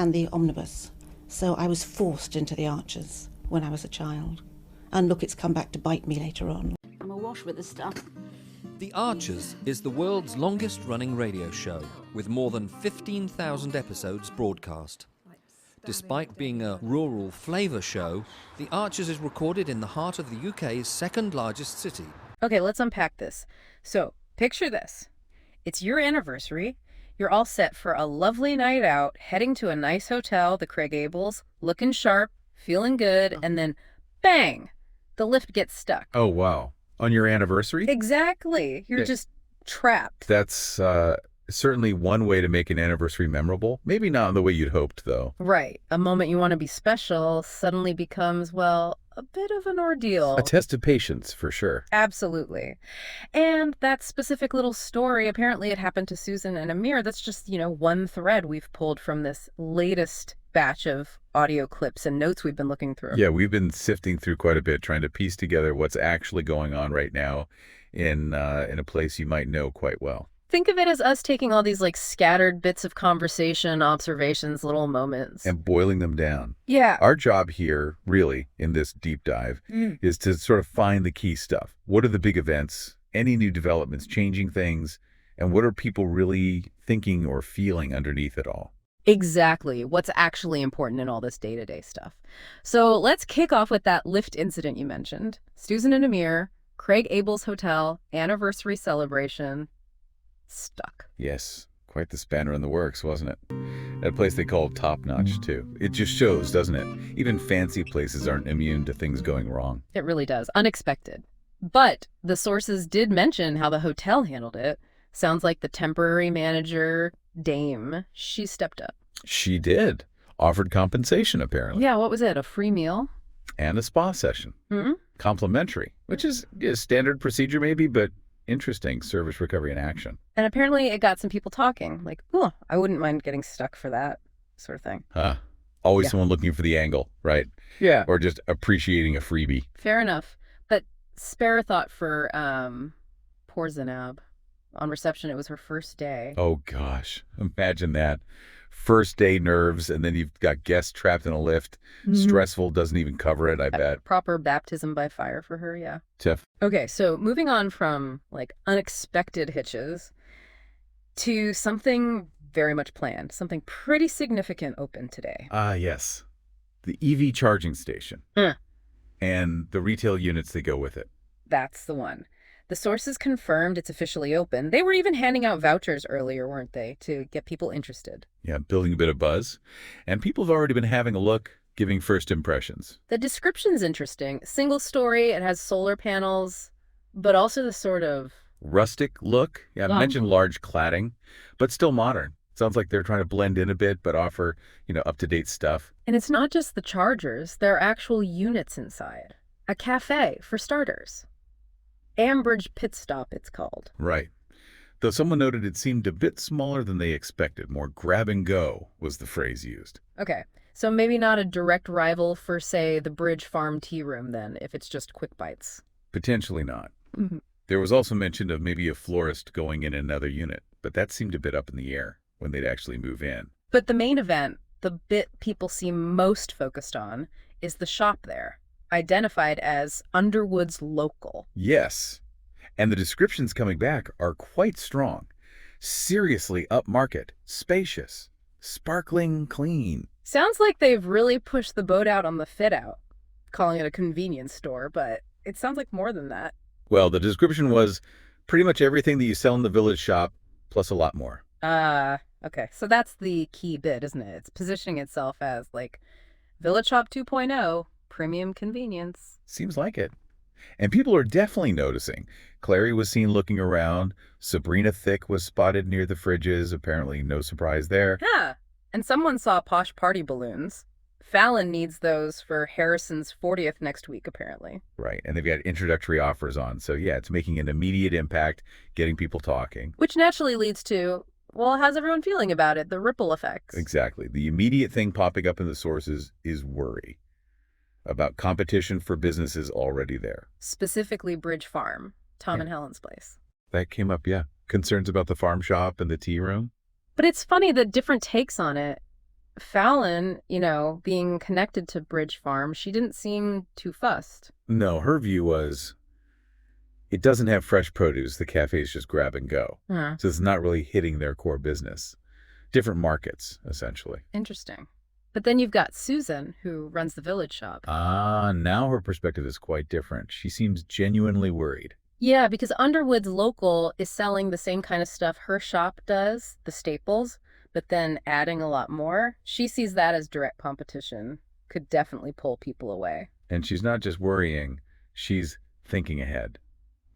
and the omnibus. So I was forced into the Archers when I was a child. And look, it's come back to bite me later on. I'm awash with this stuff. The Archers is the world's longest-running radio show, with more than 15,000 episodes broadcast. Despite being a rural flavour show, The Archers is recorded in the heart of the UK's second-largest city. Okay, let's unpack this. So, picture this. It's your anniversary. You're all set for a lovely night out, heading to a nice hotel, the Craig Abels, looking sharp, feeling good, and then, bang! The lift gets stuck. Oh, wow. On your anniversary? Exactly. You're just trapped. That's certainly one way to make an anniversary memorable. Maybe not in the way you'd hoped, though. Right. A moment you want to be special suddenly becomes, well, a bit of an ordeal. A test of patience, for sure. Absolutely. And that specific little story, apparently it happened to Susan and Amir. That's just, one thread we've pulled from this latest batch of audio clips and notes we've been looking through. Yeah, we've been sifting through quite a bit, trying to piece together what's actually going on right now in a place you might know quite well. Think of it as us taking all these scattered bits of conversation, observations, little moments. And boiling them down. Yeah. Our job here, really, in this deep dive, is to sort of find the key stuff. What are the big events, any new developments, changing things, and what are people really thinking or feeling underneath it all? Exactly. What's actually important in all this day-to-day stuff. So let's kick off with that lift incident you mentioned. Susan and Amir, Craig Abels Hotel, anniversary celebration. Stuck. Yes, quite the spanner in the works, wasn't it? That place they call top-notch, too. It just shows, doesn't it? Even fancy places aren't immune to things going wrong. It really does. Unexpected. But the sources did mention how the hotel handled it. Sounds like the temporary manager, Dame, she stepped up. She did. Offered compensation, apparently. Yeah, what was it? A free meal? And a spa session. Mm-hmm. Complimentary, which is a standard procedure maybe, but interesting service recovery in action. And apparently it got some people talking, oh, I wouldn't mind getting stuck for that sort of thing. Always someone looking for the angle, right? Yeah. Or just appreciating a freebie. Fair enough. But spare a thought for poor Zainab. On reception, it was her first day. Oh, gosh. Imagine that. First day nerves, and then you've got guests trapped in a lift. Stressful, doesn't even cover it, I bet. Proper baptism by fire for her, yeah. Tough. Okay, so moving on from, unexpected hitches to something very much planned. Something pretty significant opened today. Yes. The EV charging station. And the retail units that go with it. That's the one. The sources confirmed it's officially open. They were even handing out vouchers earlier, weren't they, to get people interested? Yeah, building a bit of buzz. And people have already been having a look, giving first impressions. The description's interesting. Single story, it has solar panels, but also the sort of rustic look. Yeah, I mentioned large cladding, but still modern. Sounds like they're trying to blend in a bit, but offer, up-to-date stuff. And it's not just the chargers. There are actual units inside. A cafe, for starters. Ambridge Pit Stop, it's called. Right. Though someone noted it seemed a bit smaller than they expected. More grab and go was the phrase used. Okay, so maybe not a direct rival for, say, the Bridge Farm Tea Room then, if it's just quick bites. Potentially not. There was also mention of maybe a florist going in another unit, but that seemed a bit up in the air when they'd actually move in. But the main event, the bit people seem most focused on, is the shop there. Identified as Underwood's Local. Yes. And the descriptions coming back are quite strong. Seriously upmarket, spacious, sparkling clean. Sounds like they've really pushed the boat out on the fit out, calling it a convenience store, but it sounds like more than that. Well, the description was pretty much everything that you sell in the Village shop, plus a lot more. Okay. So that's the key bit, isn't it? It's positioning itself as Village Shop 2.0. Premium convenience. Seems like it. And people are definitely noticing. Clary was seen looking around. Sabrina Thick was spotted near the fridges. Apparently no surprise there. Yeah. And someone saw posh party balloons. Fallon needs those for Harrison's 40th next week, apparently. Right. And they've got introductory offers on. So yeah, it's making an immediate impact, getting people talking. Which naturally leads to, well, how's everyone feeling about it? The ripple effects. Exactly. The immediate thing popping up in the sources is worry about competition for businesses already there. Specifically Bridge Farm, Tom and Helen's place. That came up, yeah. Concerns about the farm shop and the tea room. But it's funny the different takes on it. Fallon, being connected to Bridge Farm, she didn't seem too fussed. No, her view was it doesn't have fresh produce. The cafes just grab and go. Huh. So it's not really hitting their core business. Different markets, essentially. Interesting. But then you've got Susan, who runs the village shop. Now her perspective is quite different. She seems genuinely worried. Yeah, because Underwood's local is selling the same kind of stuff her shop does, the staples, but then adding a lot more. She sees that as direct competition. Could definitely pull people away. And she's not just worrying, she's thinking ahead,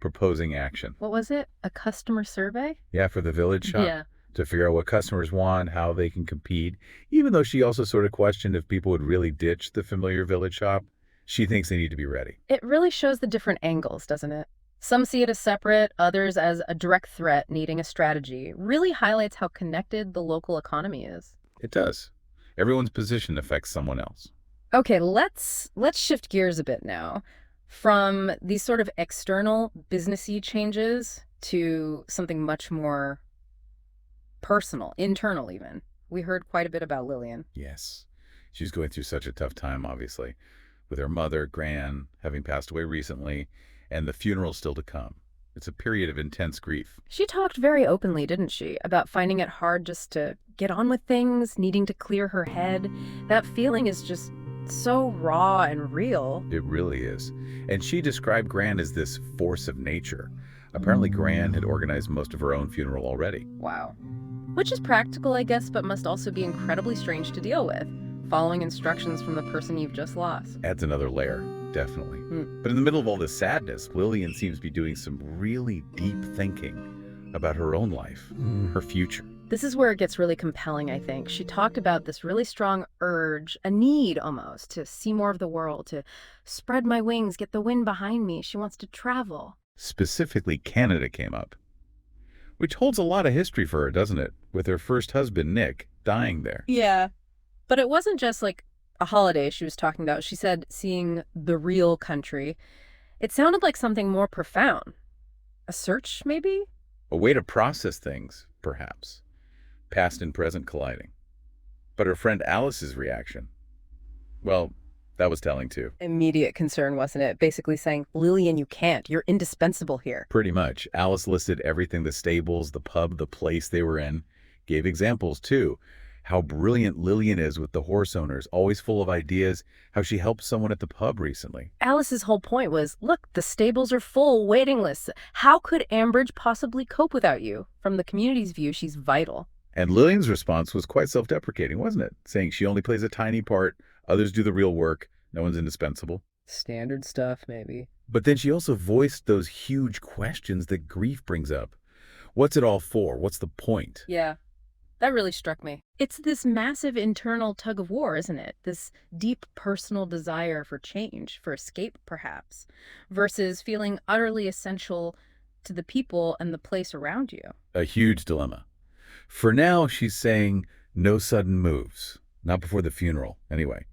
proposing action. What was it? A customer survey? Yeah, for the village shop. Yeah. To figure out what customers want, how they can compete. Even though she also sort of questioned if people would really ditch the familiar village shop, she thinks they need to be ready. It really shows the different angles, doesn't it? Some see it as separate, others as a direct threat needing a strategy. Really highlights how connected the local economy is. It does. Everyone's position affects someone else. Okay, let's shift gears a bit now from these sort of external businessy changes to something much more personal, internal even. We heard quite a bit about Lillian. Yes. She's going through such a tough time, obviously, with her mother, Gran, having passed away recently, and the funeral still to come. It's a period of intense grief. She talked very openly, didn't she, about finding it hard just to get on with things, needing to clear her head. That feeling is just so raw and real. It really is. And she described Gran as this force of nature. Apparently, Gran had organized most of her own funeral already. Wow. Which is practical, I guess, but must also be incredibly strange to deal with, following instructions from the person you've just lost. Adds another layer, definitely. But in the middle of all this sadness, Lillian seems to be doing some really deep thinking about her own life, her future. This is where it gets really compelling, I think. She talked about this really strong urge, a need almost, to see more of the world, to spread my wings, get the wind behind me. She wants to travel. Specifically, Canada came up, which holds a lot of history for her, doesn't it? With her first husband, Nick, dying there. Yeah. But it wasn't just like a holiday she was talking about. She said seeing the real country. It sounded like something more profound. A search, maybe? A way to process things, perhaps. Past and present colliding. But her friend Alice's reaction, well, that was telling too. Immediate concern, wasn't it? Basically saying, Lillian, you can't. You're indispensable here. Pretty much. Alice listed everything, the stables, the pub, the place they were in. Gave examples too. How brilliant Lillian is with the horse owners, always full of ideas, how she helped someone at the pub recently. Alice's whole point was, look, the stables are full, waiting lists. How could Ambridge possibly cope without you? From the community's view, she's vital. And Lillian's response was quite self-deprecating, wasn't it? Saying she only plays a tiny part, others do the real work, no one's indispensable. Standard stuff, maybe. But then she also voiced those huge questions that grief brings up. What's it all for? What's the point? Yeah. That really struck me. It's this massive internal tug of war, isn't it? This deep personal desire for change, for escape, perhaps, versus feeling utterly essential to the people and the place around you. A huge dilemma. For now, she's saying no sudden moves. Not before the funeral, anyway.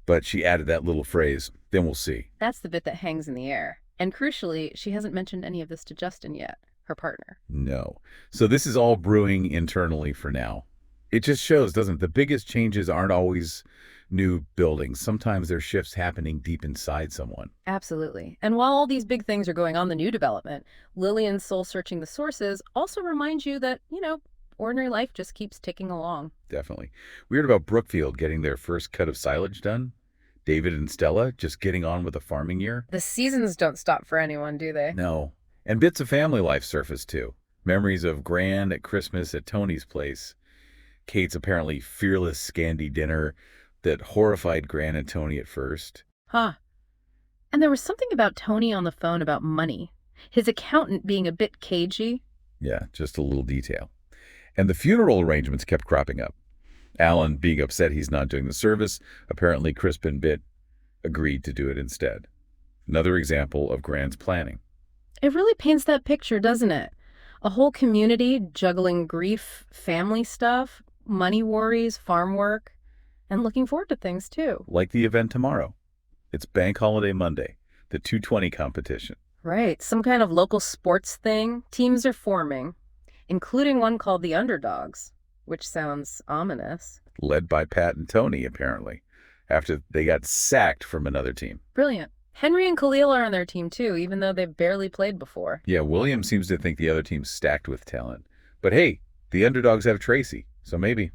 But she added that little phrase, then we'll see. That's the bit that hangs in the air. And crucially, she hasn't mentioned any of this to Justin yet, her partner. No. So this is all brewing internally for now. It just shows, doesn't it? The biggest changes aren't always new buildings. Sometimes there's shifts happening deep inside someone. Absolutely. And while all these big things are going on the new development, Lillian's soul-searching the sources also reminds you that, ordinary life just keeps ticking along. Definitely. We heard about Brookfield getting their first cut of silage done. David and Stella just getting on with a farming year. The seasons don't stop for anyone, do they? No. And bits of family life surfaced too. Memories of Gran at Christmas at Tony's place. Kate's apparently fearless Scandi dinner that horrified Gran and Tony at first. Huh. And there was something about Tony on the phone about money. His accountant being a bit cagey. Yeah, just a little detail. And the funeral arrangements kept cropping up. Alan being upset he's not doing the service. Apparently Crispin Bit agreed to do it instead. Another example of Gran's planning. It really paints that picture, doesn't it? A whole community juggling grief, family stuff, money worries, farm work, and looking forward to things too. Like the event tomorrow. It's Bank Holiday Monday, the 220 competition. Right, some kind of local sports thing. Teams are forming, including one called the Underdogs, which sounds ominous. led by Pat and Tony, apparently, after they got sacked from another team. Brilliant. Henry and Khalil are on their team too, even though they've barely played before. Yeah, William seems to think the other team's stacked with talent. But hey, the underdogs have Tracy, so maybe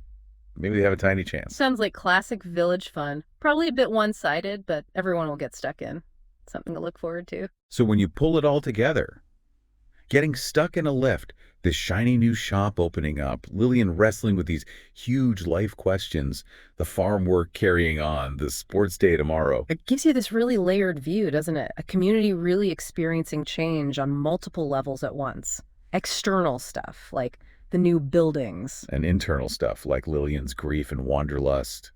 they have a tiny chance. Sounds like classic village fun. Probably a bit one-sided, but everyone will get stuck in. Something to look forward to. So when you pull it all together, getting stuck in a lift, this shiny new shop opening up, Lillian wrestling with these huge life questions, the farm work carrying on, the sports day tomorrow. It gives you this really layered view, doesn't it? A community really experiencing change on multiple levels at once. External stuff, like the new buildings. And internal stuff, like Lillian's grief and wanderlust.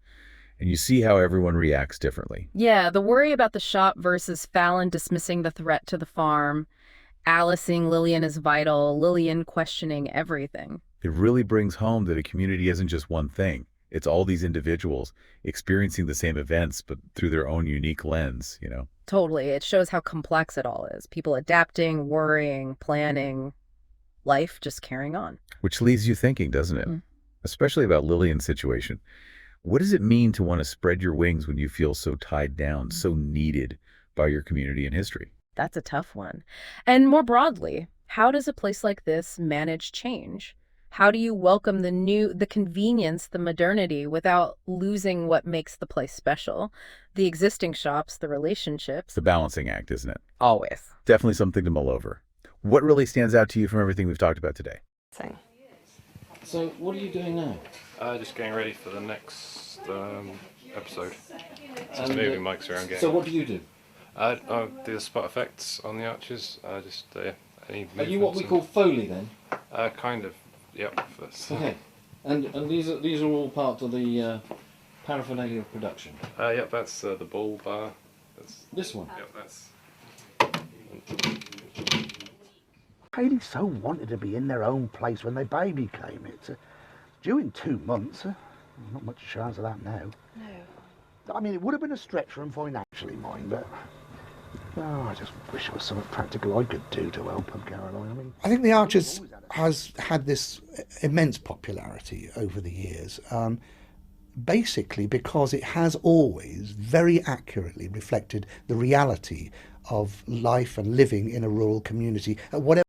And you see how everyone reacts differently. Yeah, the worry about the shop versus Fallon dismissing the threat to the farm. Alice seeing Lillian as vital, Lillian questioning everything. It really brings home that a community isn't just one thing. It's all these individuals experiencing the same events, but through their own unique lens, you know? Totally. It shows how complex it all is. People adapting, worrying, planning, life just carrying on. Which leaves you thinking, doesn't it? Especially about Lillian's situation. What does it mean to want to spread your wings when you feel so tied down, so needed by your community and history? That's a tough one. And more broadly, how does a place like this manage change? How do you welcome the convenience, the modernity, without losing what makes the place special? The existing shops, the relationships. It's a balancing act, isn't it? Always. Definitely something to mull over. What really stands out to you from everything we've talked about today? So, what are you doing now? Just getting ready for the next episode. Just moving mics around. So, what do you do? I do the spot effects on the arches. Any Are you what we movements call Foley then? kind of. Yep. Okay. And these are all part of the paraphernalia of production. Yep. That's the ball bar. That's, This one. yep. That's. Haley so wanted to be in their own place when their baby came. It's due in 2 months. Not much chance of that now. No. I mean, it would have been a stretch for them financially, mind, but I just wish there was something practical I could do to help them, Caroline. I think The Archers has had this immense popularity over the years, basically because it has always very accurately reflected the reality of life and living in a rural community at whatever